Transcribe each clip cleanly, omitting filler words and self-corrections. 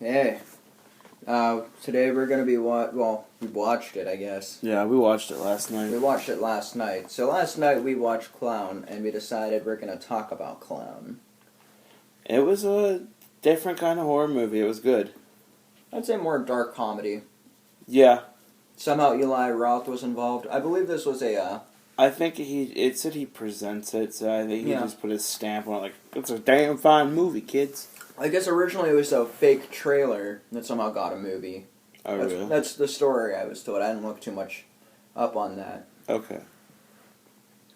Hey, today we're gonna be we watched it, I guess. Yeah, we watched it last night. We watched it last night. So last night we watched Clown, and we decided we're gonna talk about Clown. It was a different kind of horror movie. It was good. I'd say more dark comedy. Yeah. Somehow Eli Roth was involved. I believe this was I think it said he presents it, so I think he Yeah. just put his stamp on it, like, it's a damn fine movie, kids. I guess originally it was a fake trailer that somehow got a movie. Oh, really? That's the story I was told. I didn't look too much up on that. Okay.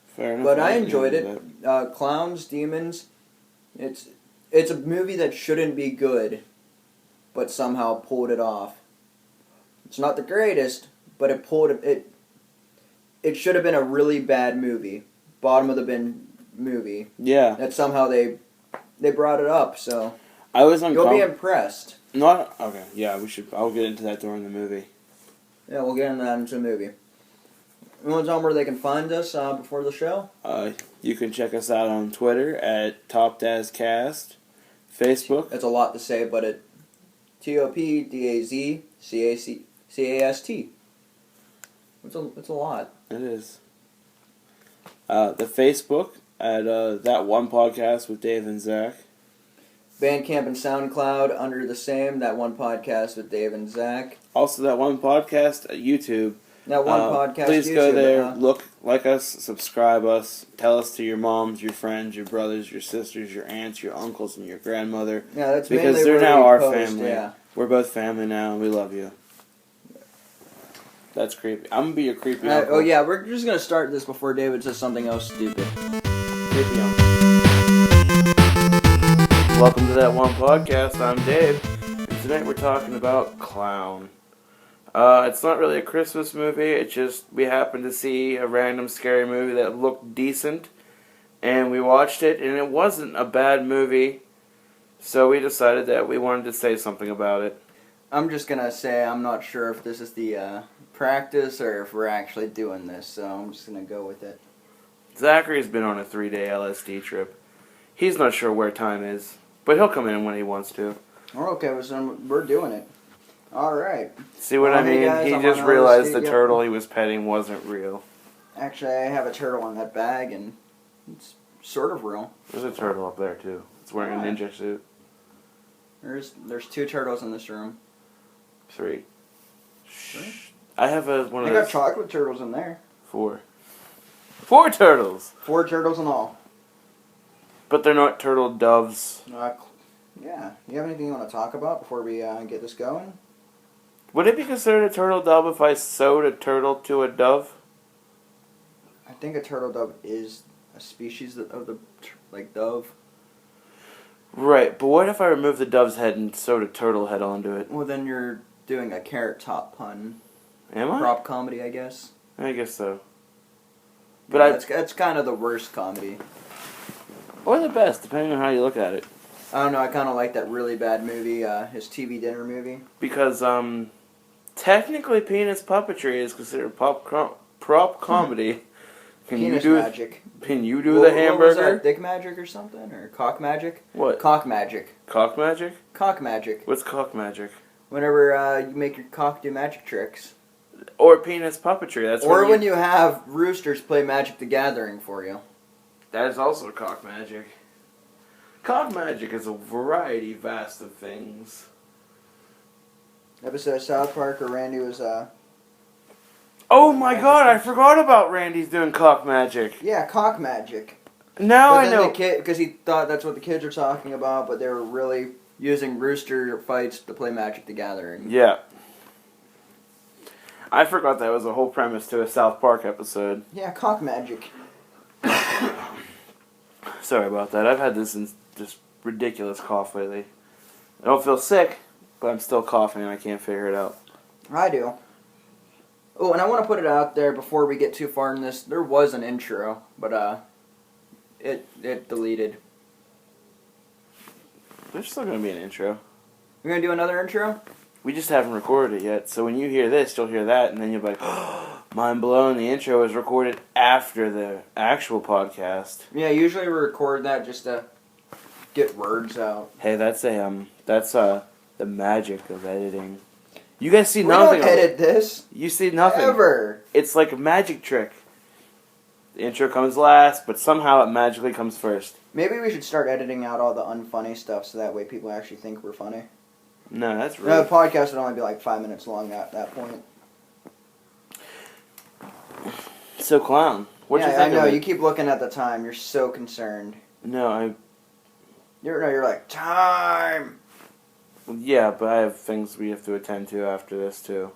Fair enough. But I enjoyed it. Clowns, Demons. It's a movie that shouldn't be good, but somehow pulled it off. It's not the greatest, but it pulled it. It should have been a really bad movie, bottom of the bin movie. Yeah. That somehow they brought it up. So I was you'll be impressed. Not okay. Yeah, we should. I'll get into that during the movie. Yeah, we'll get into that into the movie. You want to tell them where they can find us before the show? You can check us out on Twitter at TopDazCast, Facebook. It's a lot to say, but it TOPDAZCAST. It's a lot. It is. The Facebook at That One Podcast with Dave and Zach. Bandcamp and SoundCloud under the same That One Podcast with Dave and Zach. Also, That One Podcast at YouTube. That One Podcast. Please YouTube, go there, like us, subscribe us, tell us to your moms, your friends, your brothers, your sisters, your aunts, your uncles, and your grandmother. Yeah, that's because mainly they're where now we our post, family. Yeah. We're both family now, and we love you. That's creepy. I'm gonna be your creepy uncle. Oh yeah, we're just gonna start this before David says something else stupid. Creepy uncle. Welcome to That One Podcast. I'm Dave, and tonight we're talking about Clown. It's not really a Christmas movie. It's just we happened to see a random scary movie that looked decent, and we watched it, and it wasn't a bad movie. So we decided that we wanted to say something about it. I'm just gonna say I'm not sure if this is the practice or if we're actually doing this, so I'm just gonna go with it. Zachary's been on a 3-day LSD trip. He's not sure where time is, but he'll come in when he wants to. Okay, well, so we're doing it. All right. See what I mean? Hey guys, he I'm just on realized LSD, the yep. turtle he was petting wasn't real. Actually, I have a turtle in that bag, and it's sort of real. There's a turtle up there too. It's wearing a ninja suit. There's 2 turtles in this room. 3. Shh. I have one of I those. got chocolate turtles in there. 4. 4 turtles! 4 turtles in all. But they're not turtle doves. Yeah. You have anything you want to talk about before we get this going? Would it be considered a turtle dove if I sewed a turtle to a dove? I think a turtle dove is a species of the dove. Right, but what if I removed the dove's head and sewed a turtle head onto it? Well, then you're doing a carrot top pun. Am I? Prop comedy, I guess. I guess so. But that's kind of the worst comedy. Or the best, depending on how you look at it. I don't know, I kind of like that really bad movie, his TV dinner movie. Because, technically penis puppetry is considered prop comedy. Penis magic. Can you do the hamburger? What was that, dick magic or something? Or cock magic? What? Cock magic. Cock magic? Cock magic. What's cock magic? Whenever you make your cock do magic tricks. Or penis puppetry. That's when you have roosters play Magic the Gathering for you. That is also cock magic. Cock magic is a variety vast of things. Episode of South Park where Randy was, Oh my god, I forgot about Randy's doing cock magic. Yeah, cock magic. Now I know. Because he thought that's what the kids were talking about, but they were really using rooster fights to play Magic the Gathering. Yeah. I forgot that was a whole premise to a South Park episode. Yeah, cock magic. Sorry about that. I've had this ridiculous cough lately. I don't feel sick, but I'm still coughing and I can't figure it out. I do. Oh, and I want to put it out there before we get too far in this. There was an intro, but it deleted. There's still going to be an intro. We're going to do another intro? We just haven't recorded it yet, so when you hear this, you'll hear that, and then you'll be like, oh, mind blown, the intro is recorded after the actual podcast. Yeah, usually we record that just to get words out. Hey, that's The magic of editing. You guys see We nothing don't of edit it. this. You see nothing. Ever. It's like a magic trick. The intro comes last, but somehow it magically comes first. Maybe we should start editing out all the unfunny stuff so that way people actually think we're funny. No, that's No, really... the podcast would only be like 5 minutes long at that point. So, Clown, what you think I know. of it? You keep looking at the time. You're so concerned. No, You're like, time! Yeah, but I have things we have to attend to after this, too.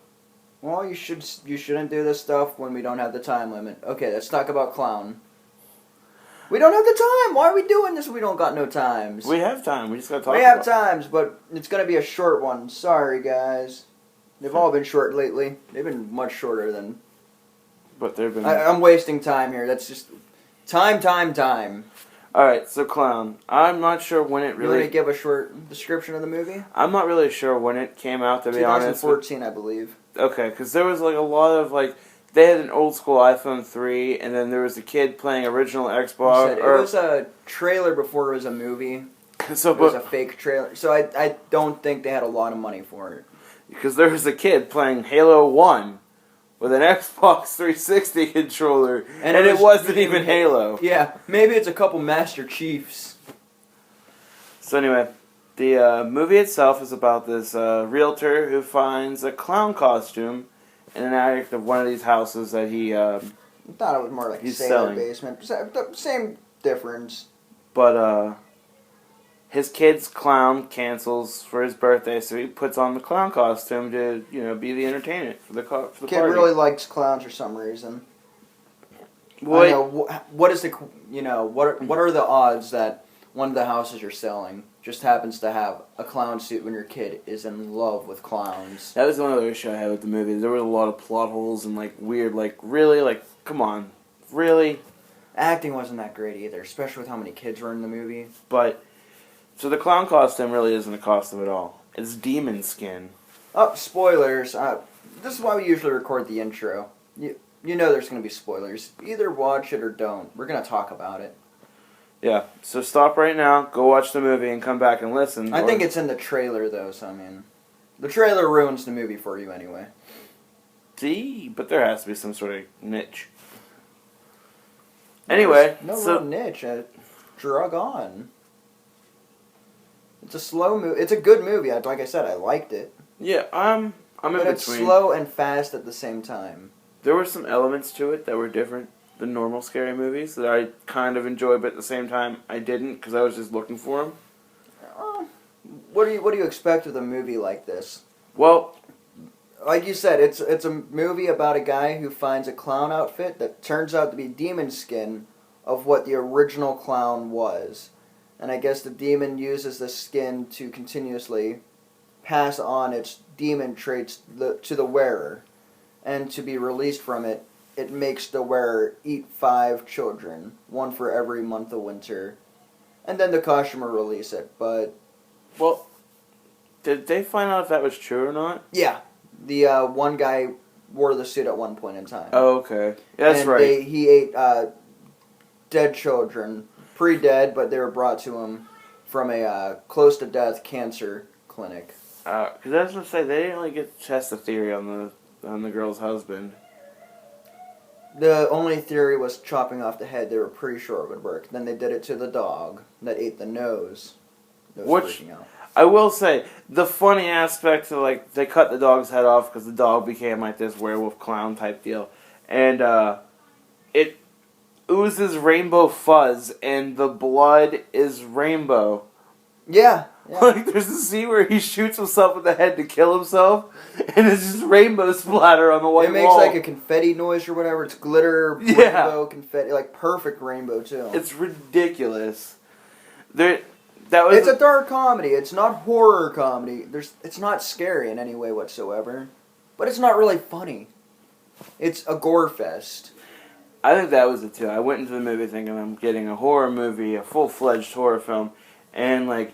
Well, you shouldn't do this stuff when we don't have the time limit. Okay, let's talk about Clown. We don't have the time! Why are we doing this if we don't got no times? We have time. We just gotta talk We have about times, but it's gonna be a short one. Sorry, guys. They've all been short lately. They've been much shorter than... But they've been... I'm wasting time here. That's just... Time. Alright, so Clown. I'm not sure when it You really... want to give a short description of the movie? I'm not really sure when it came out, to be honest. 2014, I believe. Okay, because there was like a lot of like... They had an old school iPhone 3, and then there was a kid playing original Xbox. It was a trailer before it was a movie. So, It was a fake trailer. So I don't think they had a lot of money for it. Because there was a kid playing Halo 1 with an Xbox 360 controller, and it wasn't even Halo. Yeah, maybe it's a couple Master Chiefs. So anyway, the movie itself is about this realtor who finds a clown costume in an attic of one of these houses that he... I thought it was more like a He's sailor selling. basement. Same difference. But his kid's clown cancels for his birthday, so he puts on the clown costume to, be the entertainment for the Kid party. really likes clowns for some reason. What? I know, what is the what are the odds that one of the houses you're selling just happens to have a clown suit when your kid is in love with clowns? That was one other issue I had with the movie. There were a lot of plot holes and weird, really, come on, really. Acting wasn't that great either, especially with how many kids were in the movie. But so the clown costume really isn't a costume at all. It's demon skin. Oh, spoilers. This is why we usually record the intro. You know there's going to be spoilers. Either watch it or don't. We're going to talk about it. Yeah, so stop right now, go watch the movie, and come back and listen. I think it's in the trailer, though, so I mean... The trailer ruins the movie for you anyway. See, but there has to be some sort of niche. Anyway, no real niche. Drug on. It's a slow movie. It's a good movie. Like I said, I liked it. Yeah, I'm in but between. It's slow and fast at the same time. There were some elements to it that were different than normal scary movies that I kind of enjoyed, but at the same time I didn't because I was just looking for them. What do you expect with a movie like this? Well, like you said, it's a movie about a guy who finds a clown outfit that turns out to be demon skin of what the original clown was. And I guess the demon uses the skin to continuously pass on its demon traits to the wearer. And to be released from it, it makes the wearer eat 5 children, 1 for every month of winter. And then the costume will release it, but... Well, did they find out if that was true or not? Yeah. The one guy wore the suit at one point in time. Oh, okay. That's and right. He ate dead children, pre-dead, but they were brought to him from a close-to-death cancer clinic. Because I was going to say, they didn't really get to test the theory on the girl's husband. The only theory was chopping off the head. They were pretty sure it would work. Then they did it to the dog that ate the nose. Which, I will say, the funny aspect to, they cut the dog's head off because the dog became, this werewolf clown type deal. And, it oozes rainbow fuzz, and the blood is rainbow. Yeah. There's a scene where he shoots himself in the head to kill himself, and it's just rainbow splatter on the white wall. It makes a confetti noise or whatever. It's glitter, rainbow, confetti, perfect rainbow too. It's ridiculous. It's a dark comedy. It's not horror comedy. It's not scary in any way whatsoever, but it's not really funny. It's a gore fest. I think that was it too. I went into the movie thinking I'm getting a horror movie, a full-fledged horror film, and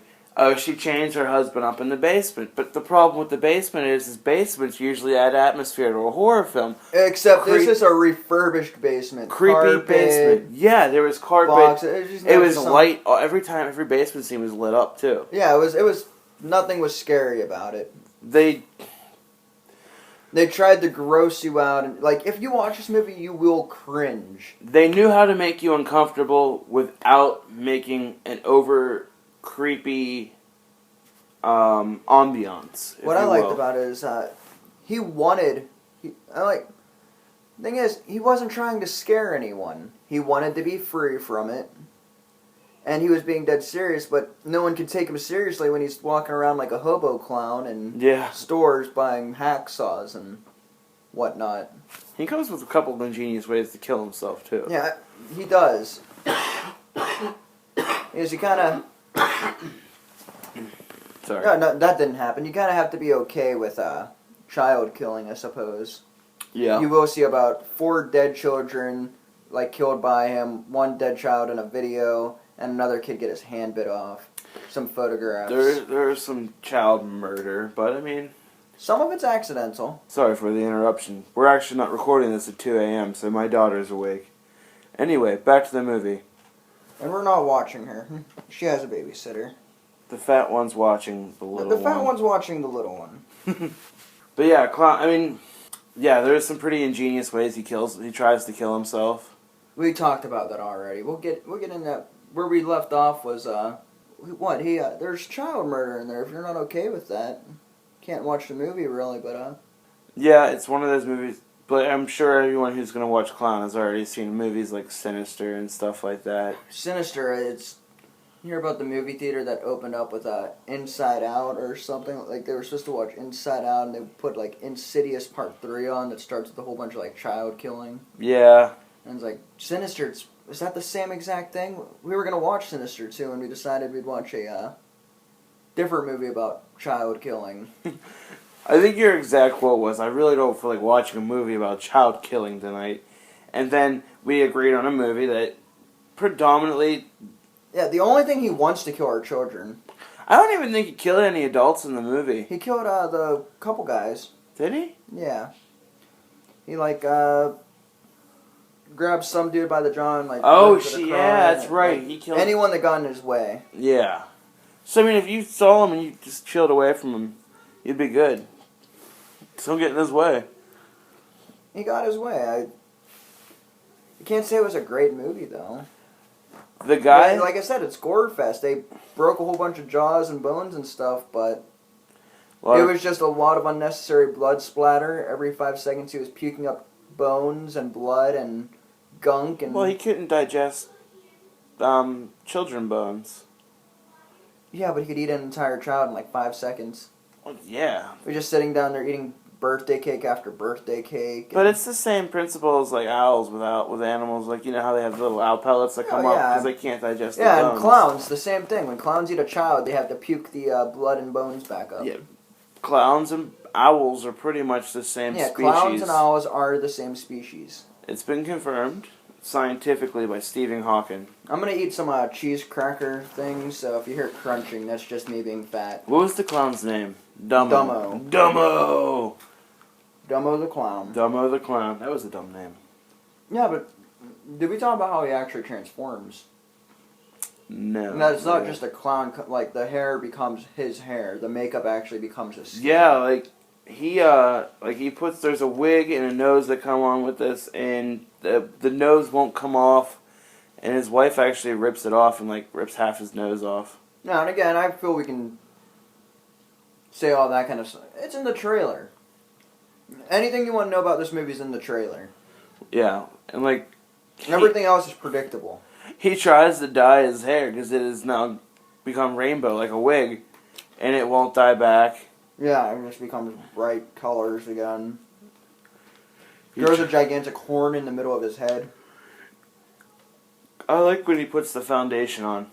she changed her husband up in the basement. But the problem with the basement is basements usually add atmosphere to a horror film. Except this is a refurbished basement. Creepy basement. Yeah, there was carpet. Boxes. It was light. Every basement scene was lit up too. Yeah, it was Nothing was scary about it. They tried to gross you out, and like if you watch this movie, you will cringe. They knew how to make you uncomfortable without making an over creepy ambiance. What I liked about it is he wanted. Thing is, he wasn't trying to scare anyone. He wanted to be free from it. And he was being dead serious, but no one could take him seriously when he's walking around like a hobo clown in stores buying hacksaws and whatnot. He comes with a couple of ingenious ways to kill himself, too. Yeah, he does. Because you kind of... Sorry. No, that didn't happen. You kind of have to be okay with child killing, I suppose. Yeah. You will see about 4 dead children killed by him, 1 dead child in a video, and another kid get his hand bit off. Some photographs. There's some child murder, but I mean... Some of it's accidental. Sorry for the interruption. We're actually not recording this at 2 a.m., so my daughter's awake. Anyway, back to the movie. And we're not watching her. She has a babysitter. The fat one's watching the little one. The fat one's watching the little one. But yeah, there's some pretty ingenious ways he tries to kill himself. We talked about that already. We'll get into that. Where we left off was there's child murder in there. If you're not okay with that, can't watch the movie really. But yeah, it's one of those movies. But I'm sure everyone who's gonna watch Clown has already seen movies like Sinister and stuff like that. Sinister, you hear about the movie theater that opened up with Inside Out or something. Like they were supposed to watch Inside Out, and they put Insidious Part 3 on that starts with a whole bunch of child killing. Yeah. And it's Sinister. Is that the same exact thing? We were going to watch Sinister, too, and we decided we'd watch a different movie about child killing. I think your exact quote was, I really don't feel like watching a movie about child killing tonight. And then we agreed on a movie that predominantly... Yeah, the only thing he wants to kill are children. I don't even think he killed any adults in the movie. He killed the couple guys. Did he? Yeah. He, grabbed some dude by the jaw and that's right. He killed anyone that got in his way. Yeah. So I mean, if you saw him and you just chilled away from him, you'd be good. Don't get in his way. He got his way. You can't say it was a great movie though. The guy, like I said, it's gore fest. They broke a whole bunch of jaws and bones and stuff, but it was just a lot of unnecessary blood splatter. Every 5 seconds, he was puking up bones and blood and gunk and... Well, he couldn't digest children bones. Yeah, but he could eat an entire child in 5 seconds. Well, yeah. We're just sitting down there eating birthday cake after birthday cake. But it's the same principle as owls with animals. You know how they have little owl pellets that come up because they can't digest the bones. Yeah, and clowns, the same thing. When clowns eat a child, they have to puke the blood and bones back up. Yeah, clowns and owls are pretty much the same species. Yeah, clowns and owls are the same species. It's been confirmed scientifically by Stephen Hawking. I'm going to eat some cheese cracker things, so if you hear crunching, that's just me being fat. What was the clown's name? Dumbo. Dumbo! Dumbo the clown. Dumbo the clown. That was a dumb name. Yeah, but did we talk about how he actually transforms? No. No, it's not just a clown. The hair becomes his hair. The makeup actually becomes his skin. Yeah, he puts, there's a wig and a nose that come on with this, and the nose won't come off, and his wife actually rips it off and rips half his nose off. Now and again, I feel we can say all that kind of stuff. It's in the trailer. Anything you want to know about this movie is in the trailer. Yeah, and everything else is predictable. He tries to dye his hair because it has now become rainbow like a wig, and it won't dye back. Yeah, it just becomes bright colors again. Grows a gigantic horn in the middle of his head. I like when he puts the foundation on,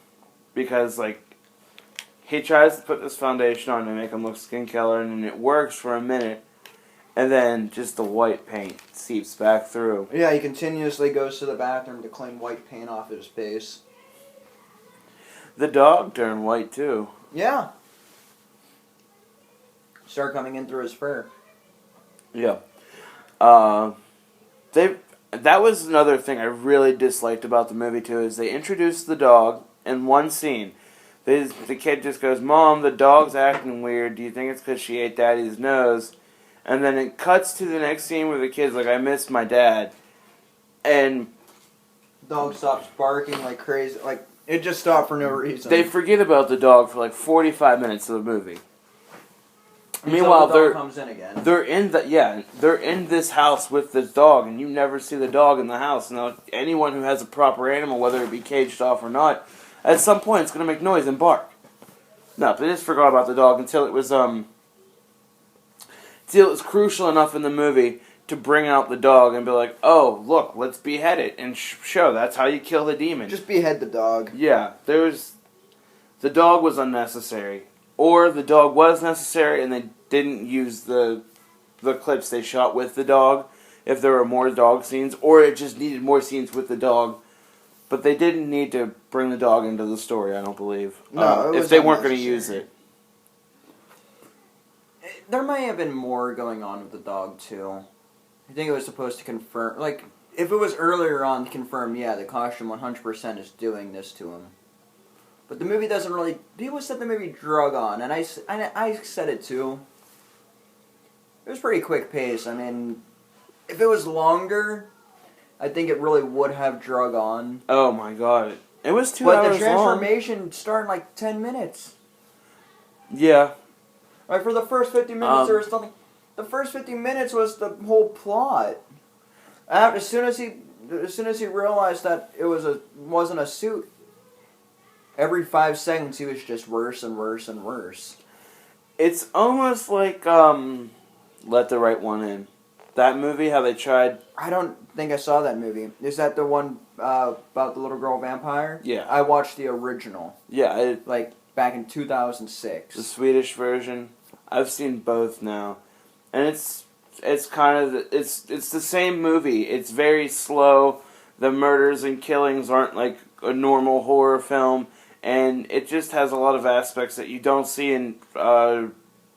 because he tries to put this foundation on to make him look skin color, and it works for a minute, and then just the white paint seeps back through. Yeah, he continuously goes to the bathroom to clean white paint off his face. The dog turned white too. Yeah. Start coming in through his fur. Yeah. That was another thing I really disliked about the movie too, is they introduced the dog in one scene, The kid just goes, "Mom, the dog's acting weird. Do you think it's because she ate Daddy's nose?" And then it cuts to the next scene where the kid's like, "I miss my dad," and dog stops barking like crazy. Like it just stopped for no reason. they forget about the dog for like 45 minutes of the movie. Until Meanwhile, the dog comes in again. they're in this house with this dog, and you never see the dog in the house. Now, anyone who has a proper animal, whether it be caged off or not, at some point it's going to make noise and bark. No, they just forgot about the dog until it was crucial enough in the movie to bring out the dog and be like, "Oh, look, let's behead it and show that's how you kill the demon." Just behead the dog. Yeah, the dog was unnecessary. Or the dog was necessary and they didn't use the clips they shot with the dog if there were more dog scenes, or it just needed more scenes with the dog. But they didn't need to bring the dog into the story, I don't believe. No, if they weren't going to use it. There may have been more going on with the dog, too. I think it was supposed to confirm, like, if it was earlier on to confirm, yeah, the costume 100% is doing this to him. But the movie doesn't really... People said the movie drug on, and I said it too. It was pretty quick pace. I mean, if it was longer, I think it really would have drug on. Oh my god. It was 2 hours long. But the transformation started in like 10 minutes. Yeah. Like for the first 50 minutes there was nothing. The first 50 minutes was the whole plot. As soon as he realized that it wasn't a suit, every 5 seconds he was just worse and worse and worse. It's almost like Let the Right One In. That movie, how they tried... I don't think I saw that movie. Is that the one about the little girl vampire? Yeah. I watched the original. Yeah. Like back in 2006. The Swedish version. I've seen both now. And it's kind of... It's the same movie. It's very slow. The murders and killings aren't like a normal horror film. And it just has a lot of aspects that you don't see in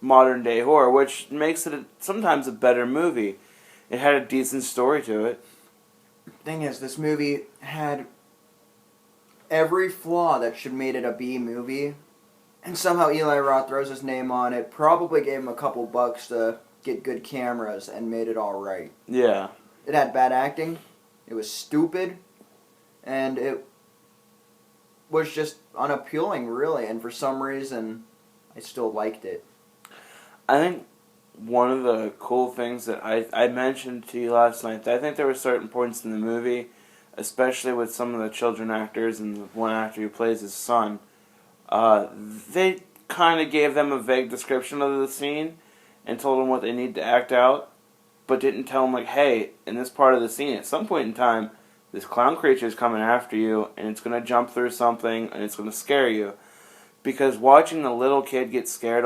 modern day horror, which makes it sometimes a better movie. It had a decent story to it. Thing is, this movie had every flaw that should made it a B movie, and somehow Eli Roth throws his name on it, probably gave him a couple bucks to get good cameras, and made it alright. Yeah. It had bad acting, it was stupid, and it was just unappealing, really, and for some reason, I still liked it. I think one of the cool things that I mentioned to you last night, I think there were certain points in the movie, especially with some of the children actors and the one actor who plays his son, they kind of gave them a vague description of the scene and told them what they need to act out, but didn't tell them, like, hey, in this part of the scene, at some point in time, this clown creature is coming after you, and it's going to jump through something, and it's going to scare you. Because watching the little kid get scared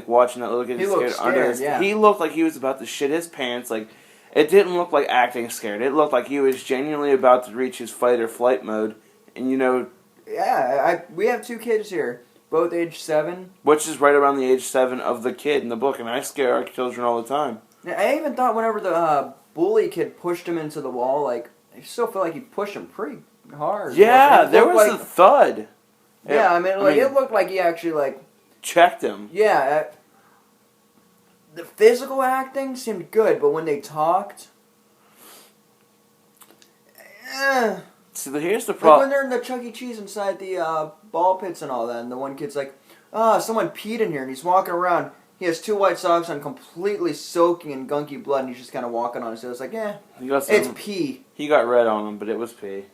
watching that little kid get scared under his... Yeah. He looked like he was about to shit his pants. Like, it didn't look like acting scared. It looked like he was genuinely about to reach his fight or flight mode. And, you know... Yeah, we have 2 kids here, both age 7. Which is right around the age 7 of the kid in the book, and I scare our children all the time. I even thought whenever the bully kid pushed him into the wall, like, I still feel like he pushed him pretty hard. Yeah, there was a thud. Yeah, I mean, it looked like he actually, like... checked him. Yeah. The physical acting seemed good, but when they talked... See, here's the Like problem. when they're in the Chuck E. Cheese inside the ball pits and all that, and the one kid's like, someone peed in here, and he's walking around. He has 2 white socks on, completely soaking in gunky blood, and he's just kind of walking on it. So it's like, it's pee. He got red on him, but it was pee.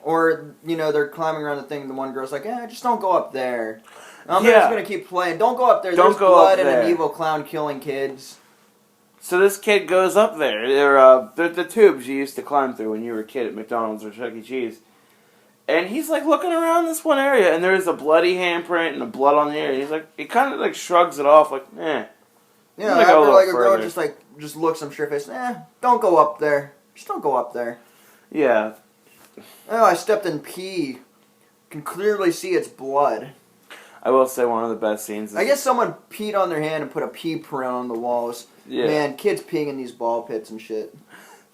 Or, they're climbing around the thing, and the one girl's like, just don't go up there. I'm just going to keep playing. Don't go up there. There's blood and an evil clown killing kids. So this kid goes up there. They're the tubes you used to climb through when you were a kid at McDonald's or Chuck E. Cheese. And he's like looking around this one area, and there's a bloody handprint and a blood on the area. He's like, he kind of like shrugs it off, like, eh. Yeah, after like a girl just looks him straight face, don't go up there. Just don't go up there. Yeah. Oh, I stepped in pee. Can clearly see it's blood. I will say one of the best scenes is... I guess someone peed on their hand and put a pee print on the walls. Yeah. Man, kids peeing in these ball pits and shit.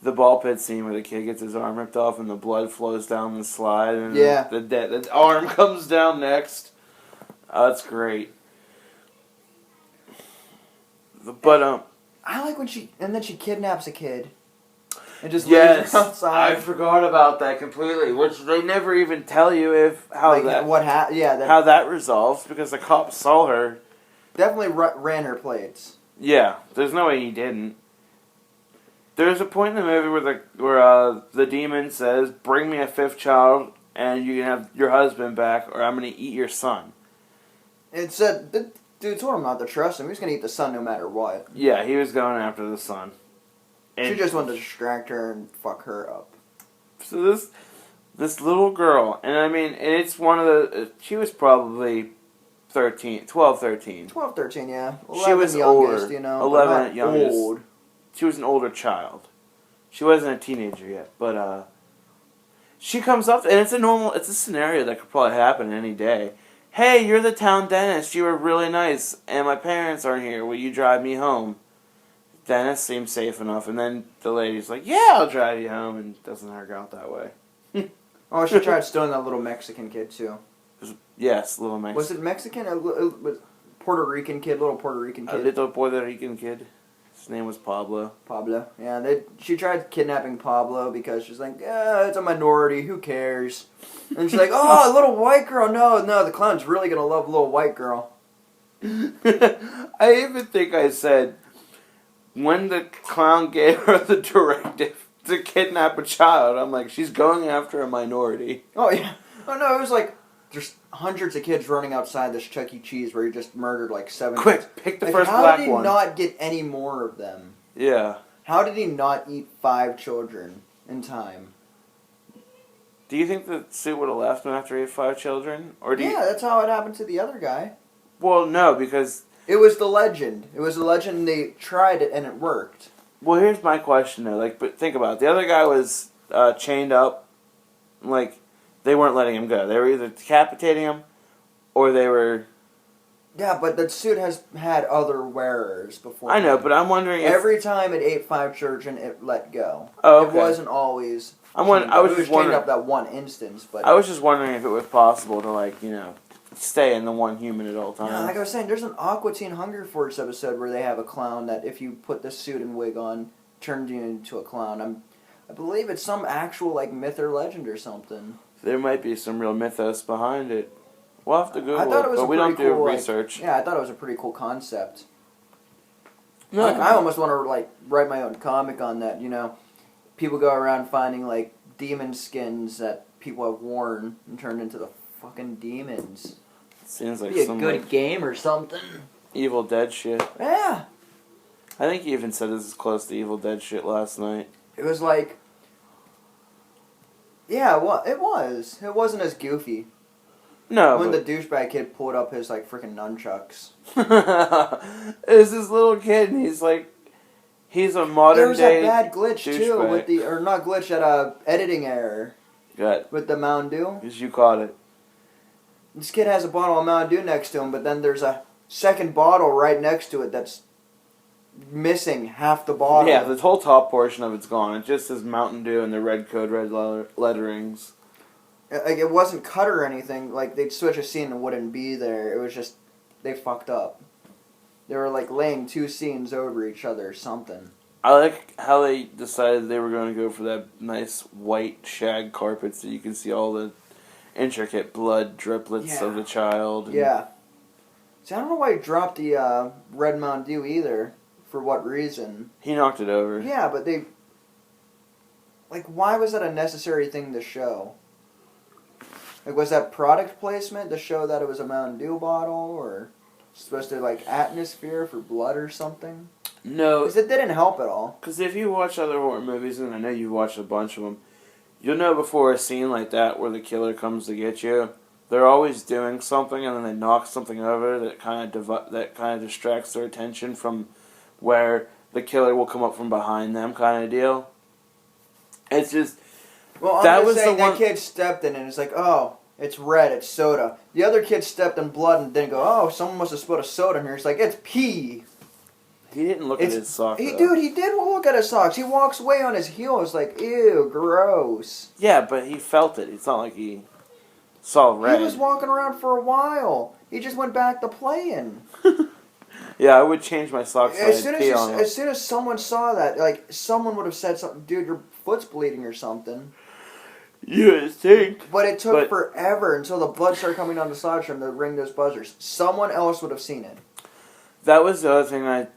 The ball pit scene where the kid gets his arm ripped off and the blood flows down the slide and yeah. the arm comes down next. Oh, that's great. But I like when she kidnaps a kid and just yes, leaves her outside. I forgot about that completely. Which they never even tell you how that resolves, because the cops saw her. Definitely ran her plates. Yeah, there's no way he didn't. There's a point in the movie where the demon says, "Bring me a fifth child, and you can have your husband back, or I'm going to eat your son." It said, the dude told him not to trust him. He was going to eat the son no matter what. Yeah, he was going after the son. She just wanted to distract her and fuck her up. So this little girl, and I mean, it's one of the... She was probably 13, 12, 13. 12, 13, yeah. 11 She was youngest, older. you know. 11 at youngest. Old. She was an older child. She wasn't a teenager yet, but she comes up, and it's a scenario that could probably happen any day. "Hey, you're the town dentist. You were really nice, and my parents aren't here. Will you drive me home?" Dentist seems safe enough, and then the lady's like, "Yeah, I'll drive you home," and doesn't work out that way. Oh, she tried stealing that little Mexican kid, too. Yes, little Mexican. Was it Mexican or was Puerto Rican kid? Little Puerto Rican kid? A little Puerto Rican kid. His name was Pablo. Pablo. Yeah, she tried kidnapping Pablo because she's like, it's a minority, who cares? And she's like, oh, a little white girl. No, the clown's really going to love little white girl. I even think I said, when the clown gave her the directive to kidnap a child, I'm like, she's going after a minority. Oh, yeah. Oh, no, it was like, there's hundreds of kids running outside this Chuck E. Cheese where he just murdered like 7 kids. Quick, pick the first black one. How did he not get any more of them? Yeah. How did he not eat 5 children in time? Do you think the suit would have left him after he had 5 children? That's how it happened to the other guy. Well, no, because... It was the legend. It was the legend. They tried it and it worked. Well, here's my question though. But think about it. The other guy was chained up. They weren't letting him go. They were either decapitating him, or they were... Yeah, but the suit has had other wearers before. I know, but I'm wondering if... Every time it ate 5 children, it let go. Oh, okay. It wasn't always... I was just wondering... chained up that one instance, but... I was just wondering if it was possible to, stay in the one human at all times. Yeah, like I was saying, there's an Aqua Teen Hunger Force episode where they have a clown that if you put the suit and wig on, turns you into a clown. I believe it's some actual, myth or legend or something. There might be some real mythos behind it. We'll have to Google it, but we don't do research. I thought it was a pretty cool concept. No. I almost want to, write my own comic on that, People go around finding, demon skins that people have worn and turned into the fucking demons. Seems like It'd be a good game or something. Evil Dead shit. Yeah. I think you even said this is close to Evil Dead shit last night. It was like... Yeah, well, it was. It wasn't as goofy. No, when the douchebag kid pulled up his, freaking nunchucks. It's this little kid, and he's a modern day douchebag. There was a bad glitch, too, with or not glitch, that editing error. Good. With the Mountain Dew. Because you caught it. This kid has a bottle of Mountain Dew next to him, but then there's a second bottle right next to it that's missing half the bottle. Yeah, the whole top portion of it's gone. It just says Mountain Dew and the red code, red letterings. It wasn't cut or anything. They'd switch a scene and it wouldn't be there. It was just, they fucked up. They were, laying 2 scenes over each other or something. I like how they decided they were going to go for that nice white shag carpet so you can see all the intricate blood driplets of the child. Yeah. See, I don't know why he dropped the red Mountain Dew either. For what reason? He knocked it over. Yeah, but they... why was that a necessary thing to show? Was that product placement to show that it was a Mountain Dew bottle? Or supposed to, atmosphere for blood or something? No. Because it didn't help at all. Because if you watch other horror movies, and I know you've watched a bunch of them, you'll know before a scene like that where the killer comes to get you, they're always doing something and then they knock something over that kind of distracts their attention from where the killer will come up from behind them, kind of deal. It's just... Well, I'm just saying that kid stepped in and it's oh, it's red, it's soda. The other kid stepped in blood and didn't go, oh, someone must have spilled a soda in here. It's it's pee. He didn't look at his socks. Dude, he did look at his socks. He walks away on his heels ew, gross. Yeah, but he felt it. It's not like he saw red. He was walking around for a while. He just went back to playing. Yeah, I would change my socks. As soon as someone saw that, like, someone would have said something, dude, your foot's bleeding or something. You think. But it took forever until the blood started coming down the side from to ring those buzzers. Someone else would have seen it. That was the other thing I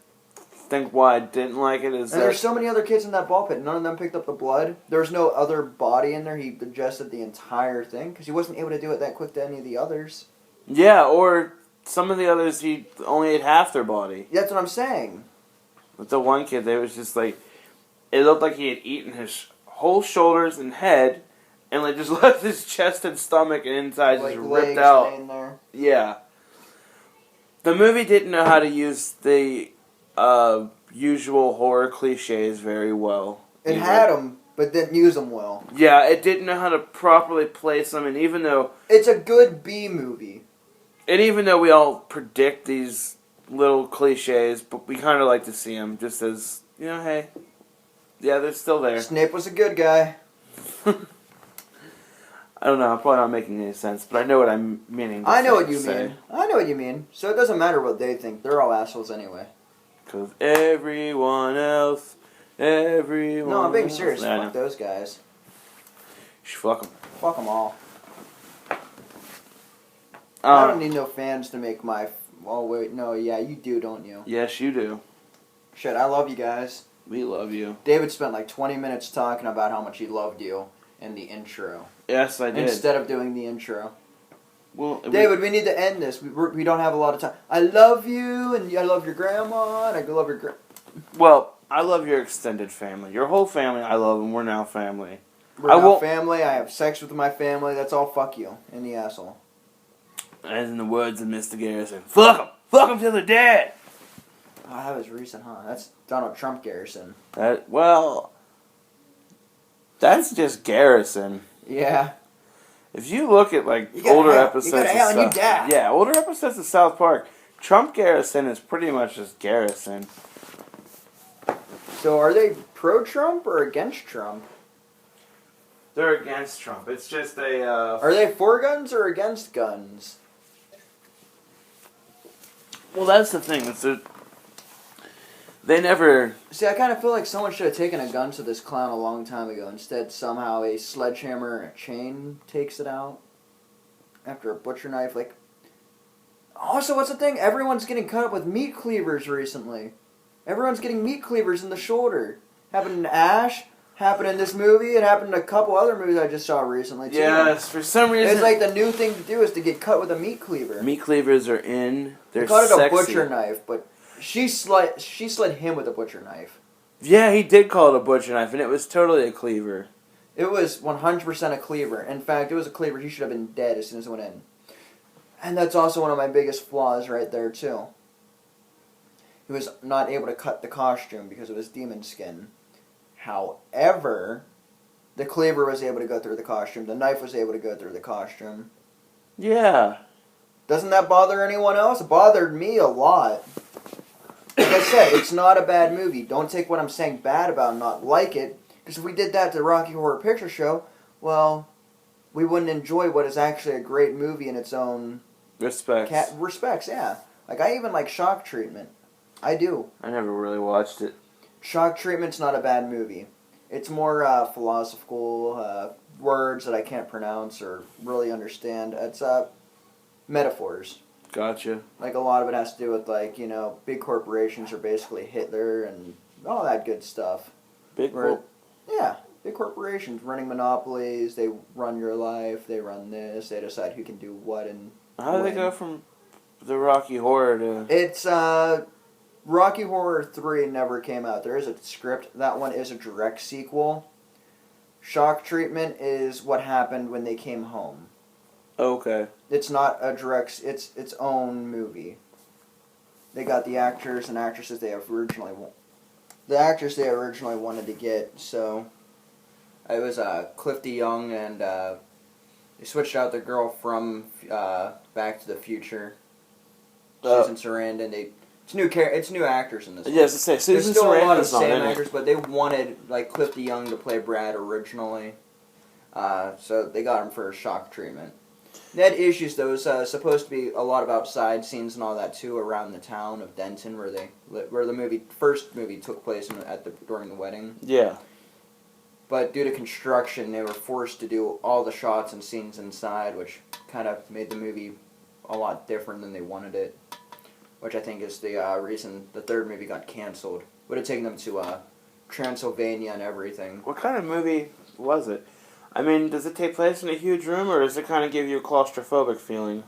think why I didn't like it is and there's so many other kids in that ball pit. None of them picked up the blood. There was no other body in there. He digested the entire thing because he wasn't able to do it that quick to any of the others. Yeah, or some of the others, he only ate half their body. That's what I'm saying. With the one kid, they was just like, it looked like he had eaten his whole shoulders and head, and like just left his chest and stomach and inside like just ripped out. There. Yeah. The movie didn't know how to use the usual horror cliches very well. It had them, but didn't use them well. Yeah, it didn't know how to properly place them, and even though... It's a good B movie. And even though we all predict these little cliches, but we kind of like to see them just as, you know, hey, yeah, they're still there. Snape was a good guy. I don't know, I'm probably not making any sense, but I know what I'm meaning. I know what you mean. I know what you mean. So it doesn't matter what they think. They're all assholes anyway. Because everyone else, everyone No, I'm being serious. Yeah, Fuck those guys. You should fuck them. Fuck them all. I don't need no fans to make my... Oh, wait. No, yeah, you do, don't you? Yes, you do. Shit, I love you guys. We love you. David spent like 20 minutes talking about how much he loved you in the intro. Yes, I did. Instead of doing the intro. Well, David, we need to end this. We don't have a lot of time. I love you, and I love your grandma, and I love your Well, I love your extended family. Your whole family, I love, and we're now family. We're now family. I have sex with my family. That's all fuck you in the asshole. As in the words of Mr. Garrison, fuck him! Fuck him till they're dead! Oh, that was recent, huh? That's Donald Trump Garrison. Well, that's just Garrison. Yeah. If you look at like older episodes of South, yeah, older episodes of South Park, Trump Garrison is pretty much just Garrison. So are they pro-Trump or against Trump? They're against Trump. It's just a... Are they for guns or against guns? Well, that's the thing. They never... See, I kind of feel like someone should have taken a gun to this clown a long time ago. Instead, somehow a sledgehammer and a chain takes it out. After a butcher knife, like... Also, what's the thing? Everyone's getting cut up with meat cleavers recently. Everyone's getting meat cleavers in the shoulder. Happened in Ash. Happened in this movie. It happened in a couple other movies I just saw recently, too. Yes, for some reason... It's like the new thing to do is to get cut with a meat cleaver. Meat cleavers are in. They're called it sexy. A butcher knife, but she slid him with a butcher knife. Yeah, he did call it a butcher knife, and it was totally a cleaver. It was 100% a cleaver. In fact, it was a cleaver. He should have been dead as soon as it went in. And that's also one of my biggest flaws right there, too. He was not able to cut the costume because it was demon skin. However, the cleaver was able to go through the costume. The knife was able to go through the costume. Yeah. Doesn't that bother anyone else? It bothered me a lot. Like I said, it's not a bad movie. Don't take what I'm saying bad about and not like it. Because if we did that to Rocky Horror Picture Show, well, we wouldn't enjoy what is actually a great movie in its own... Respects, yeah. Like, I even like Shock Treatment. I do. I never really watched it. Shock Treatment's not a bad movie. It's more philosophical words that I can't pronounce or really understand. It's metaphors. Gotcha. Like, a lot of it has to do with, like, you know, big corporations are basically Hitler and all that good stuff. Yeah, big corporations running monopolies. They run your life. They run this. They decide who can do what and how do they go from the Rocky Horror to... It's, Rocky Horror 3 never came out. There is a script. That one is a direct sequel. Shock Treatment is what happened when they came home. Okay. It's not a direct... It's its own movie. They got the actors and actresses they originally... The actors they originally wanted to get, so... It was Clifty Young and... They switched out the girl from Back to the Future. Susan Sarandon. It's new actors in this. Yes, to say Susan There's still a lot of Sarandon's on same it. actors, but they wanted like Clifty Young to play Brad originally, so they got him for Shock Treatment. They had issues, though. It was supposed to be a lot of outside scenes and all that, too, around the town of Denton, where the first movie took place during the wedding. Yeah. But due to construction, they were forced to do all the shots and scenes inside, which kind of made the movie a lot different than they wanted it. Which I think is the reason the third movie got canceled. Would have taken them to Transylvania and everything. What kind of movie was it? I mean, does it take place in a huge room, or does it kind of give you a claustrophobic feeling?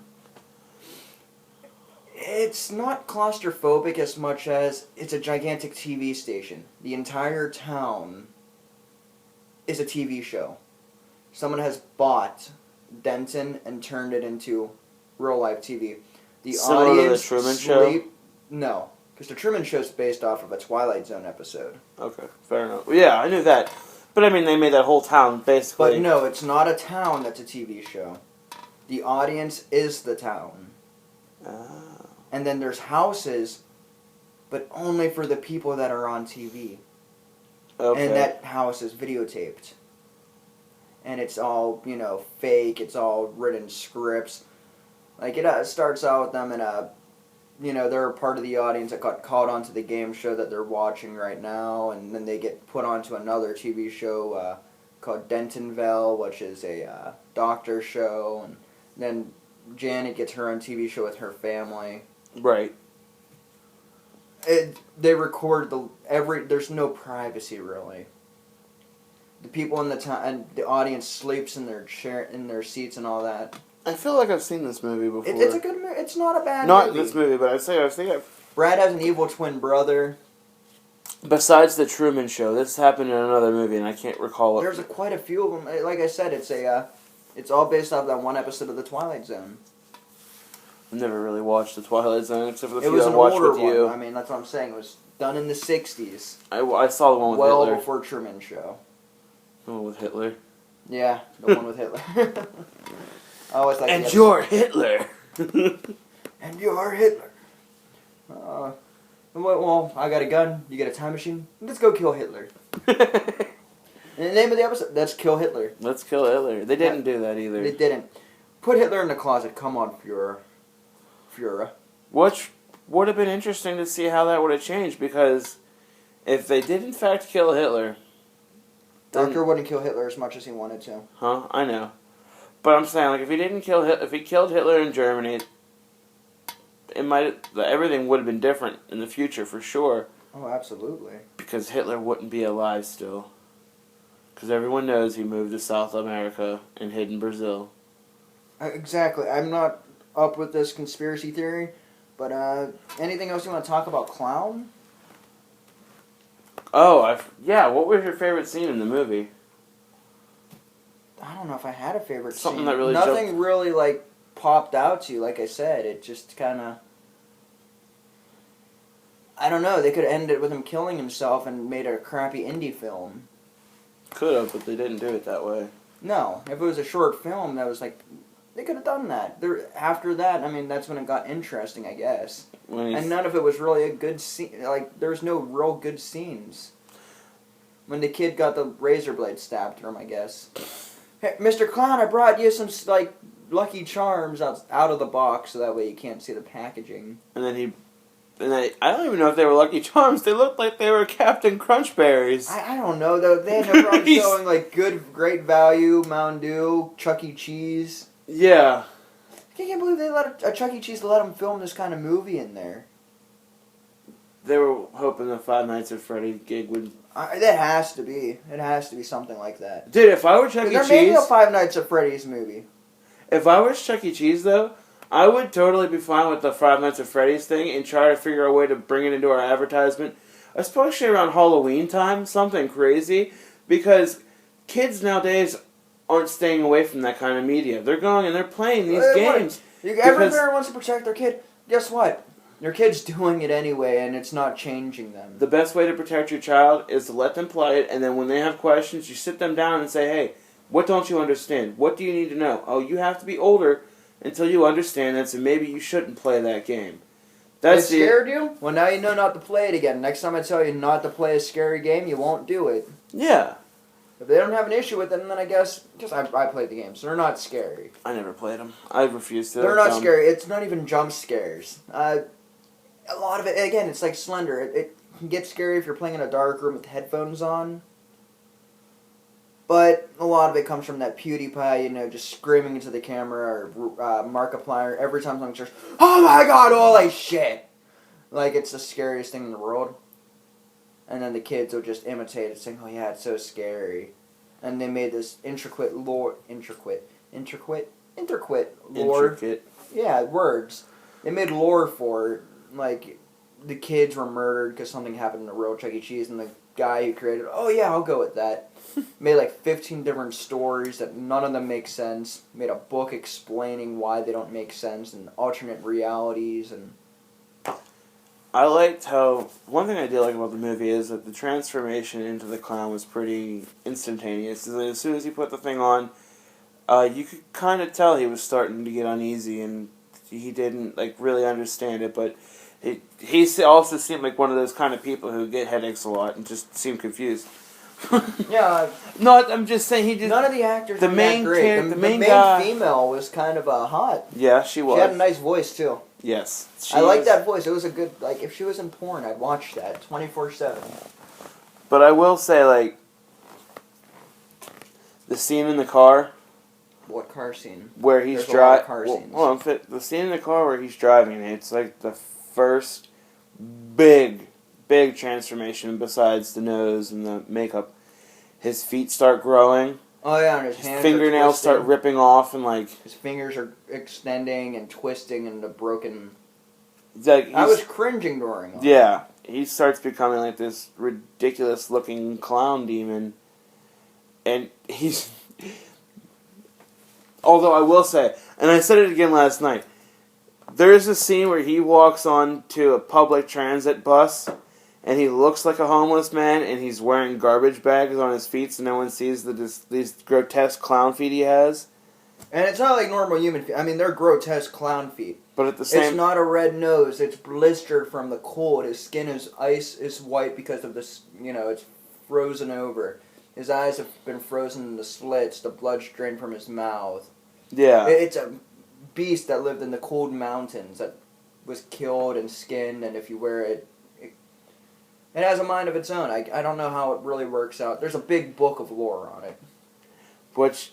It's not claustrophobic as much as it's a gigantic TV station. The entire town is a TV show. Someone has bought Denton and turned it into real-life TV. The Similar audience to the Truman Show? No, because the Truman Show is based off of a Twilight Zone episode. Okay, fair enough. Well, yeah, I knew that. But I mean, they made that whole town basically. But no, it's not a town that's a TV show. The audience is the town. Oh. And then there's houses, but only for the people that are on TV. Okay. And that house is videotaped. And it's all, fake. It's all written scripts. Like, it starts out with them in they're part of the audience that got called onto the game show that they're watching right now, and then they get put onto another TV show called Dentonville, which is a doctor show, and then Janet gets her own TV show with her family. Right. They record there's no privacy really. The people in the town and the audience sleeps in their seats and all that. I feel like I've seen this movie before. It's a good movie. It's not a bad Not movie. this movie, but I was thinking. Brad has an evil twin brother. Besides the Truman Show, this happened in another movie, and I can't recall it. There's quite a few of them. Like I said, it's all based off that one episode of The Twilight Zone. I've never really watched the Twilight Zone except for the It few was I an watched older with you. one. I mean, that's what I'm saying. It was done in the 60s. I saw the one with well Hitler. before Truman Show. The one with Hitler. Yeah, the one with Hitler. I always like. And you're Hitler. And you're Hitler. Well, I got a gun. You got a time machine. Let's go kill Hitler. And the name of the episode, let's kill Hitler. Let's kill Hitler. They didn't do that either. They didn't. Put Hitler in the closet. Come on, Führer. Which would have been interesting to see how that would have changed, because if they did in fact kill Hitler... Doctor wouldn't kill Hitler as much as he wanted to. Huh? I know. But I'm saying, like, if he killed Hitler in Germany, everything would have been different in the future for sure. Oh, absolutely. Because Hitler wouldn't be alive still. Because everyone knows he moved to South America and hid in Brazil. Exactly. I'm not up with this conspiracy theory, but anything else you want to talk about Clown? Oh, yeah. What was your favorite scene in the movie? I don't know if I had a favorite Something scene. that really Nothing really, popped out to you. Like I said, it just kind of... I don't know. They could have ended it with him killing himself and made a crappy indie film. Could have, but they didn't do it that way. No. If it was a short film, that was they could have done that. After that, I mean, that's when it got interesting, I guess. And none of it was really a good scene. There was no real good scenes. When the kid got the razor blade stabbed through him, I guess. Hey, Mr. Clown, I brought you some, Lucky Charms out of the box, so that way you can't see the packaging. And then I don't even know if they were Lucky Charms. They looked like they were Captain Crunch Berries. I don't know, though. They had no problem showing, great value, Mountain Dew, Chuck E. Cheese. Yeah. I can't believe they let a Chuck E. Cheese let them film this kind of movie in there. They were hoping the Five Nights at Freddy's gig would... That has to be. It has to be something like that. Dude, if I were Chuck E. Cheese... There may be a Five Nights at Freddy's movie. If I was Chuck E. Cheese, though, I would totally be fine with the Five Nights at Freddy's thing and try to figure out a way to bring it into our advertisement, especially around Halloween time, something crazy, because kids nowadays aren't staying away from that kind of media. They're going and they're playing these games. Every parent wants to protect their kid. Guess what? Your kid's doing it anyway, and it's not changing them. The best way to protect your child is to let them play it, and then when they have questions, you sit them down and say, hey, what don't you understand? What do you need to know? Oh, you have to be older until you understand that, so maybe you shouldn't play that game. It scared you? Well, now you know not to play it again. Next time I tell you not to play a scary game, you won't do it. Yeah. If they don't have an issue with it, then I guess just I played the game, so they're not scary. I never played them. I refuse to. They're not scary. It's not even jump scares. A lot of it, again, it's like Slender. It can get scary if you're playing in a dark room with headphones on. But a lot of it comes from that PewDiePie, just screaming into the camera, or Markiplier every time someone says, "Oh my God, holy shit!" Like it's the scariest thing in the world. And then the kids will just imitate it, saying, "Oh yeah, it's so scary." And they made this intricate lore. Yeah, words. They made lore for it. Like, the kids were murdered because something happened in a real Chuck E. Cheese, and the guy who created, "Oh yeah, I'll go with that." Made like 15 different stories that none of them make sense. Made a book explaining why they don't make sense, and alternate realities, and... I liked how, one thing I did like about the movie is that the transformation into the clown was pretty instantaneous. As soon as he put the thing on, you could kind of tell he was starting to get uneasy, and he didn't really understand it, but he also seemed like one of those kind of people who get headaches a lot and just seem confused. Yeah. No, I'm just saying he just... None of the actors the were main that great. The main guy, female was kind of hot. Yeah, she was. She had a nice voice, too. Yes. I like that voice. It was a good... if she was in porn, I'd watch that 24/7. But I will say, the scene in the car... What car scene? Where he's driving... the scene in the car where he's driving, it's like the first big transformation besides the nose and the makeup. His feet start growing. Oh yeah, and his hands fingernails start ripping off, and his fingers are extending and twisting into broken... I was cringing during all Yeah, he starts becoming like this ridiculous looking clown demon. And he's... Although I will say, and I said it again last night, there's a scene where he walks on to a public transit bus, and he looks like a homeless man, and he's wearing garbage bags on his feet so no one sees these grotesque clown feet he has. And it's not like normal human feet. I mean, they're grotesque clown feet. But at the same... It's not a red nose. It's blistered from the cold. His skin is ice. Is white because of this, it's frozen over. His eyes have been frozen in the slits. The blood's drained from his mouth. Yeah. It's a beast that lived in the cold mountains that was killed and skinned, and if you wear it, it has a mind of its own. I don't know how it really works out. There's a big book of lore on it. Which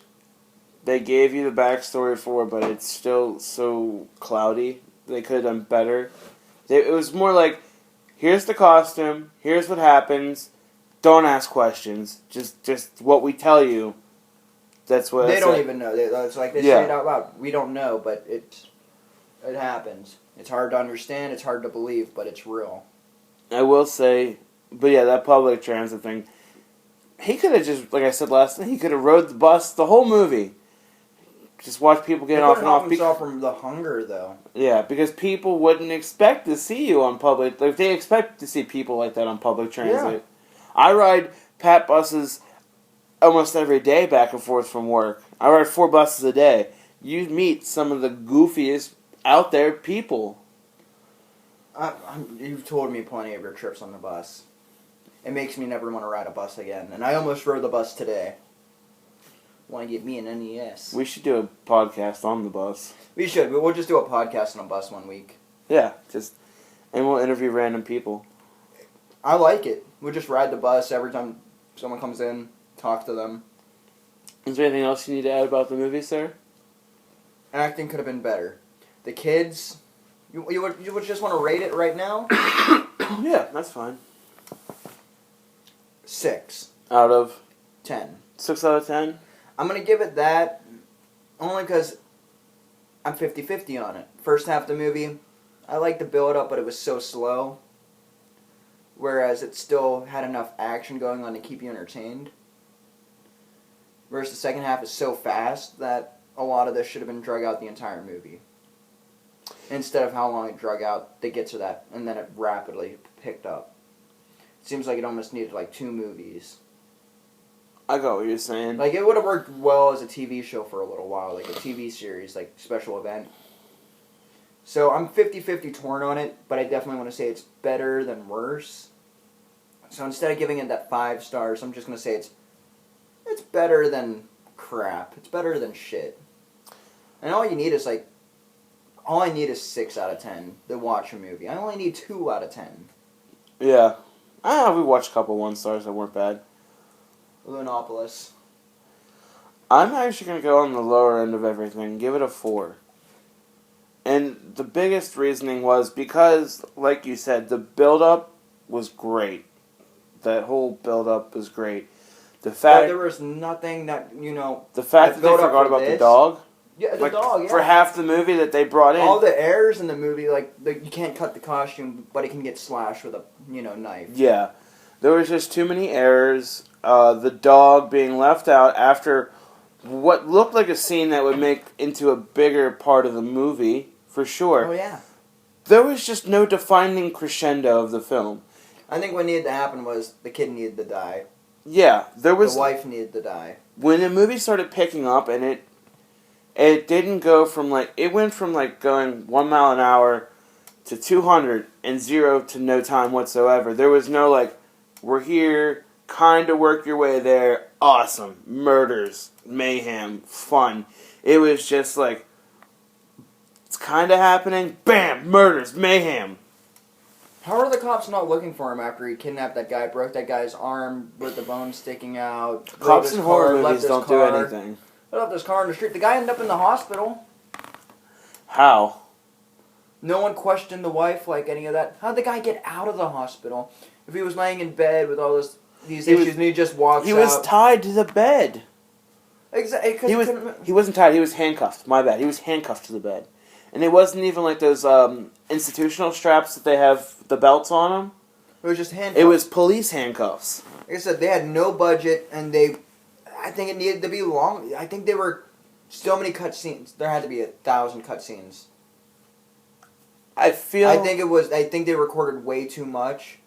they gave you the backstory for, but it's still so cloudy. They could have done better. It was more like, here's the costume, here's what happens, don't ask questions. Just what we tell you. That's what they don't even know. It's like they say it out loud. We don't know, but it happens. It's hard to understand. It's hard to believe, but it's real. I will say, but yeah, that public transit thing. He could have just, like I said last night, he could have rode the bus the whole movie. Just watch people get off and off. He himself from the hunger, though. Yeah, because people wouldn't expect to see you on public. Like they expect to see people like that on public transit. Yeah. I ride Pat buses almost every day back and forth from work. I ride 4 buses a day. You meet some of the goofiest out there people. You've told me plenty of your trips on the bus. It makes me never want to ride a bus again. And I almost rode the bus today. Want to get me an NES. We should do a podcast on the bus. We should. We'll just do a podcast on a bus one week. Yeah, and we'll interview random people. I like it. We'll just ride the bus every time someone comes in, talk to them. Is there anything else you need to add about the movie, sir? Acting could have been better. The kids... You would just want to rate it right now? Yeah, that's fine. 6. Out of? 10. 6 out of 10? I'm going to give it that only because I'm 50-50 on it. First half of the movie, I liked the build-up, but it was so slow. Whereas it still had enough action going on to keep you entertained. Whereas the second half is so fast that a lot of this should have been drug out the entire movie. Instead of how long it drug out, they get to that, and then it rapidly picked up. It seems like it almost needed 2 movies. I got what you're saying. It would have worked well as a TV show for a little while, like a TV series, special event. So I'm 50-50 torn on it, but I definitely want to say it's better than worse. So instead of giving it that 5 stars, I'm just going to say it's It's better than crap. It's better than shit. And all I need is 6 out of 10 to watch a movie. I only need 2 out of 10. Yeah. We watched a couple 1-stars that weren't bad. Lunopolis. I'm actually going to go on the lower end of everything. Give it a 4. And the biggest reasoning was because, like you said, the build-up was great. That whole build-up was great. The fact there was nothing that, the fact that they forgot about the dog. Yeah, the dog, yeah. For half the movie that they brought in. All the errors in the movie, you can't cut the costume, but it can get slashed with a, knife. Yeah. There was just too many errors. The dog being left out after what looked like a scene that would make into a bigger part of the movie, for sure. Oh, yeah. There was just no defining crescendo of the film. I think what needed to happen was the kid needed to die. Yeah, there was... The wife needed to die. When the movie started picking up, and it didn't go from, it went from, going 1 mile an hour to 200 and 0 to no time whatsoever. There was no, we're here, kind of work your way there, awesome, murders, mayhem, fun. It was just, it's kind of happening, bam, murders, mayhem. How are the cops not looking for him after he kidnapped that guy, broke that guy's arm with the bone sticking out? Cops in horror movies don't do anything. They left his car in the street. The guy ended up in the hospital. How? No one questioned the wife like any of that. How'd the guy get out of the hospital? If he was laying in bed with all these issues and he just walks out. He was tied to the bed. Exactly. He wasn't tied. He was handcuffed. My bad. He was handcuffed to the bed. And it wasn't even like those institutional straps that they have the belts on them. It was just handcuffs. It was police handcuffs. Like I said, they had no budget, and I think it needed to be long. I think there were so many cutscenes. There had to be 1,000 cutscenes. I think they recorded way too much.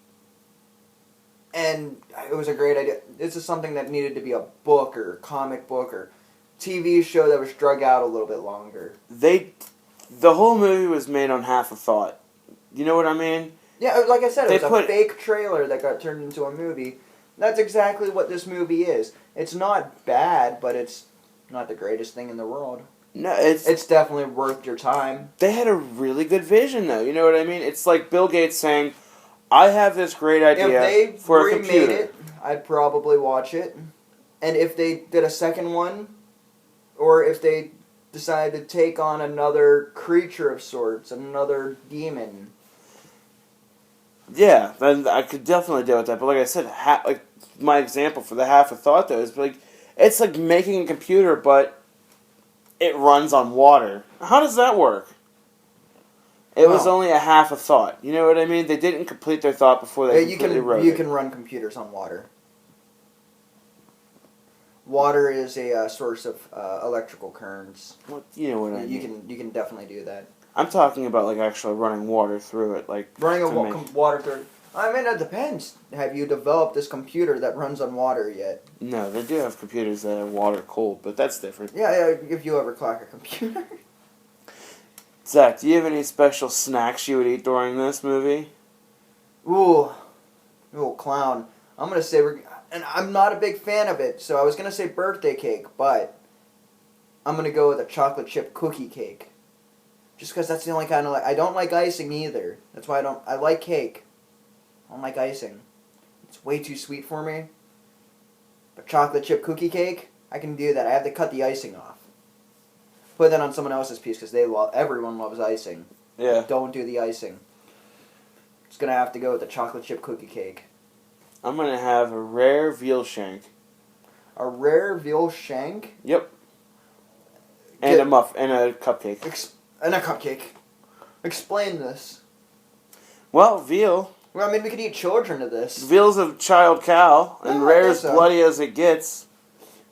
And it was a great idea. This is something that needed to be a book or comic book or TV show that was drug out a little bit longer. The whole movie was made on half a thought. You know what I mean? Yeah, like I said, it was a fake trailer that got turned into a movie. That's exactly what this movie is. It's not bad, but it's not the greatest thing in the world. No, it's definitely worth your time. They had a really good vision, though. You know what I mean? It's like Bill Gates saying, I have this great idea for a computer. If they remade it, I'd probably watch it. And if they did a second one, or if they decided to take on another creature of sorts, another demon. Yeah, then I could definitely deal with that. But like I said, my example for the half a thought though is it's like making a computer, but it runs on water. How does that work? It was only a half a thought. You know what I mean? They didn't complete their thought before they completely wrote it. You can run computers on water. Water is a source of electrical currents. Well, you know what I mean. You can definitely do that. I'm talking about actually running water through it, running water through it. I mean, it depends. Have you developed this computer that runs on water yet? No, they do have computers that are water cooled, but that's different. Yeah. If you ever crack a computer. Zach, do you have any special snacks you would eat during this movie? Ooh, clown. I'm gonna say and I'm not a big fan of it, so I was gonna say birthday cake, but I'm gonna go with a chocolate chip cookie cake. Just because that's the only kind of I don't like icing either. That's why I like cake. I don't like icing. It's way too sweet for me. But chocolate chip cookie cake, I can do that. I have to cut the icing off. Put that on someone else's piece because everyone loves icing. Yeah. Don't do the icing. It's gonna have to go with the chocolate chip cookie cake. I'm gonna have a rare veal shank. A rare veal shank? Yep. And and a cupcake. And a cupcake. Explain this. Well, veal. Well, I mean, we could eat children to this. Veal's a child cow, and rare's bloody as it gets.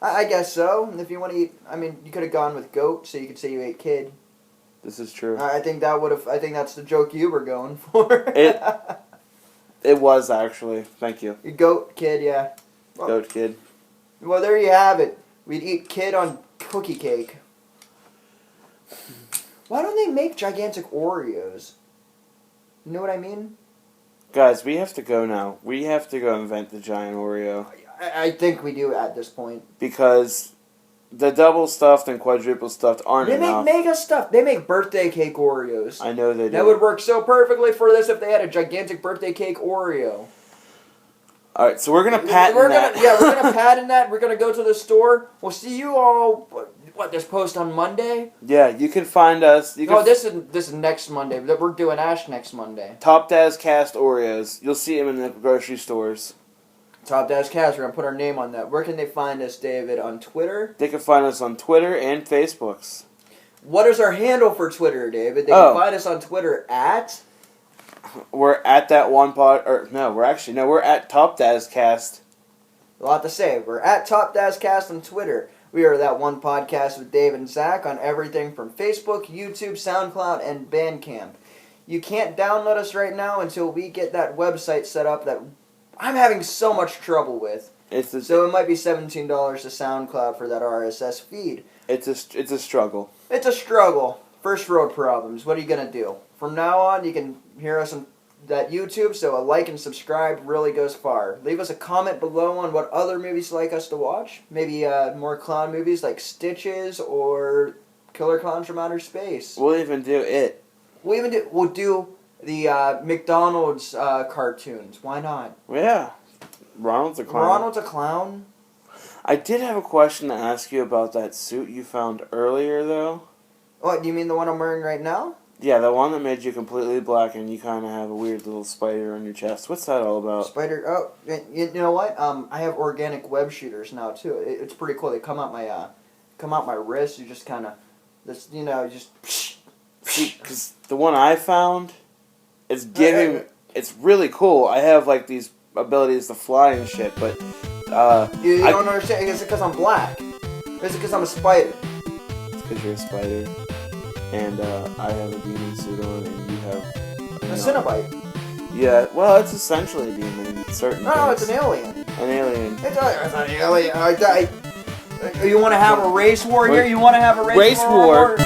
I guess so. If you want to eat, I mean, you could have gone with goat, so you could say you ate kid. This is true. I think that's the joke you were going for. It was actually. Thank you. Goat kid, yeah. Well, goat kid. Well, there you have it. We'd eat kid on cookie cake. Why don't they make gigantic Oreos? You know what I mean? Guys, we have to go now. We have to go invent the giant Oreo. I think we do at this point. Because the double stuffed and quadruple stuffed aren't enough. They make mega stuff. They make birthday cake Oreos. I know they do. That would work so perfectly for this if they had a gigantic birthday cake Oreo. All right, so we're gonna patent that. We're gonna patent that. We're gonna go to the store. We'll see you all. What? This post on Monday? Yeah, you can find us. This is next Monday. We're doing Ash next Monday. Top Daz Cast Oreos. You'll see them in the grocery stores. Top Daz Cast. We're gonna put our name on that. Where can they find us, David? On Twitter? They can find us on Twitter and Facebooks. What is our handle for Twitter, David? They can find us on Twitter at. We're at that one pod, we're at Top Daz Cast. A lot to say. We're at Top Daz Cast on Twitter. We are that one podcast with Dave and Zach on everything from Facebook, YouTube, SoundCloud, and Bandcamp. You can't download us right now until we get that website set up that I'm having so much trouble with. So it might be $17 to SoundCloud for that RSS feed. It's a struggle. It's a struggle. First world problems. What are you going to do? From now on, you can hear us on that YouTube, so a like and subscribe really goes far. Leave us a comment below on what other movies you'd like us to watch. Maybe more clown movies like Stitches or Killer Clowns from Outer Space. We'll even do it. We'll do the McDonald's cartoons. Why not? Yeah. Ronald's a clown. Ronald's a clown. I did have a question to ask you about that suit you found earlier, though. What, do you mean the one I'm wearing right now? Yeah, the one that made you completely black and you kind of have a weird little spider on your chest. What's that all about? Spider. Oh, you know what? I have organic web shooters now too. It's pretty cool. They come out my wrist. You just kind of, just. See, because the one I found, it's really cool. I have like these abilities to fly and shit, but you don't understand. Is it because I'm black? Or is it because I'm a spider? It's because you're a spider. And I have a demon suit on, and you have a Cenobite. Yeah, well, it's essentially a demon in certain No, things. it's an alien. An alien. It's an alien. You want to have a race war here? You want to have a race war?